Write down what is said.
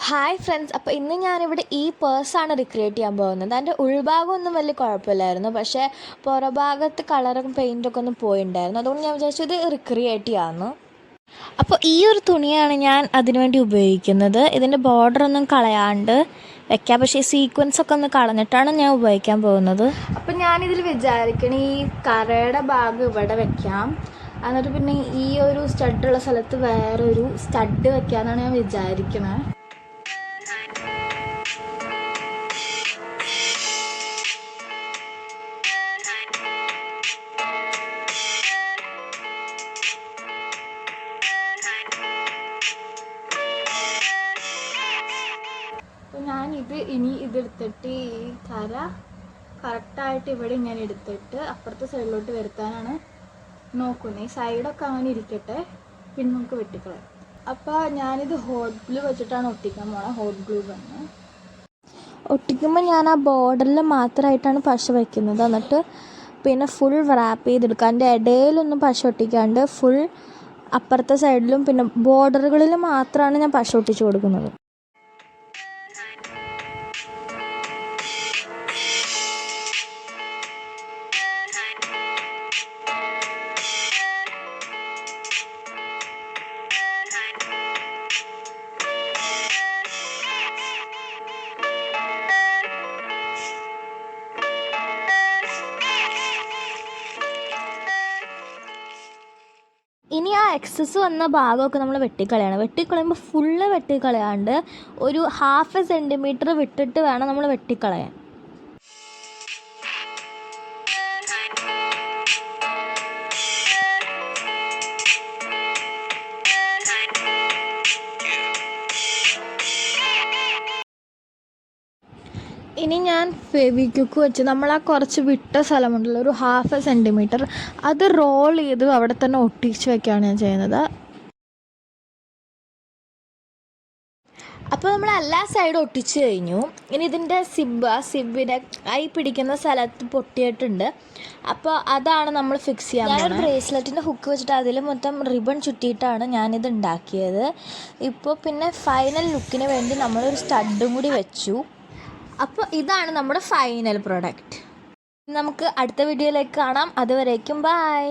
Hi friends, അപ്പോൾ ഇന്ന് ഞാനിവിടെ ഈ പേഴ്സാണ് റിക്രിയേറ്റ് ചെയ്യാൻ പോകുന്നത്. അതിൻ്റെ ഉൾഭാഗമൊന്നും വലിയ കുഴപ്പമില്ലായിരുന്നു, പക്ഷേ പുറഭാഗത്ത് കളറും പെയിൻറ്റൊക്കെ ഒന്ന് പോയിട്ടുണ്ടായിരുന്നു. അതുകൊണ്ട് ഞാൻ വിചാരിച്ചു ഇത് റിക്രിയേറ്റ് ചെയ്യാമെന്ന്. അപ്പോൾ ഈ ഒരു തുണിയാണ് ഞാൻ അതിനുവേണ്ടി ഉപയോഗിക്കുന്നത്. ഇതിൻ്റെ ബോർഡറൊന്നും കളയാണ്ട് വെക്കാം, പക്ഷേ ഈ സീക്വൻസൊക്കെ ഒന്ന് കളഞ്ഞിട്ടാണ് ഞാൻ ഉപയോഗിക്കാൻ പോകുന്നത്. അപ്പോൾ ഞാനിതിൽ വിചാരിക്കണേ ഈ കറയുടെ ഭാഗം ഇവിടെ വെക്കാം, എന്നിട്ട് പിന്നെ ഈ ഒരു സ്റ്റഡുള്ള സ്ഥലത്ത് വേറൊരു സ്റ്റഡ് വെക്കാമെന്നാണ് ഞാൻ വിചാരിക്കണത്. അപ്പോൾ ഞാനിത് ഇതെടുത്തിട്ട് ഈ കര കറക്റ്റായിട്ട് ഇവിടെ ഇങ്ങനെ എടുത്തിട്ട് അപ്പുറത്തെ സൈഡിലോട്ട് വരുത്താനാണ് നോക്കുന്നത്. ഈ സൈഡൊക്കെ അങ്ങനെ ഇരിക്കട്ടെ, പിന്നെ നമുക്ക് വെട്ടിക്കളയാം. അപ്പോൾ ഞാനിത് ഹോട്ട് ഗ്ലൂ വെച്ചിട്ടാണ് ഒട്ടിക്കാൻ പോണത്. ഹോട്ട് ഗ്ലൂ തന്നെ ഒട്ടിക്കുമ്പോൾ ഞാൻ ആ ബോർഡറിൽ മാത്രമായിട്ടാണ് പശ വയ്ക്കുന്നത്. എന്നിട്ട് പിന്നെ ഫുൾ റാപ്പ് ചെയ്തെടുക്കുക. അതിൻ്റെ ഇടയിലൊന്നും പശ ഒട്ടിക്കാണ്ട് ഫുൾ അപ്പുറത്തെ സൈഡിലും പിന്നെ ബോർഡറുകളിൽ മാത്രമാണ് ഞാൻ പശ ഒട്ടിച്ച് കൊടുക്കുന്നത്. ഇനി ആ എക്സസ് വന്ന ഭാഗമൊക്കെ നമ്മൾ വെട്ടിക്കളയണം. വെട്ടിക്കളയുമ്പോൾ ഫുള്ള് വെട്ടിക്കളയാണ്ട് ഒരു 1/2 സെൻറ്റിമീറ്റർ വിട്ടിട്ട് വേണം നമ്മൾ വെട്ടിക്കളയാൻ. ഇനി ഞാൻ ഫെവിക്വിക്ക് വെച്ച് നമ്മൾ ആ കുറച്ച് വിട്ട സ്ഥലമുണ്ടല്ലോ, ഒരു 1/2 സെൻറ്റിമീറ്റർ, അത് റോൾ ചെയ്ത് അവിടെ തന്നെ ഒട്ടിച്ച് വയ്ക്കുകയാണ് ഞാൻ ചെയ്യുന്നത്. അപ്പോൾ നമ്മൾ എല്ലാ സൈഡും ഒട്ടിച്ച് കഴിഞ്ഞു. ഇനി ഇതിൻ്റെ സിബിനെ കൈ പിടിക്കുന്ന സ്ഥലത്ത് പൊട്ടിയിട്ടുണ്ട്. അപ്പോൾ അതാണ് നമ്മൾ ഫിക്സ് ചെയ്യാൻ പോകുന്നത്. ഞാൻ ബ്രേസ്ലെറ്റിൻ്റെ ഹുക്ക് വെച്ചിട്ട് അതിൽ മൊത്തം റിബൺ ചുറ്റിയിട്ടാണ് ഞാനിത് ഉണ്ടാക്കിയത്. ഇപ്പോൾ പിന്നെ ഫൈനൽ ലുക്കിന് വേണ്ടി നമ്മളൊരു സ്റ്റഡും കൂടി വെച്ചു. അപ്പോൾ ഇതാണ് നമ്മുടെ ഫൈനൽ പ്രൊഡക്റ്റ്. നമുക്ക് അടുത്ത വീഡിയോയിലേക്ക് കാണാം. അതുവരേക്കും ബൈ.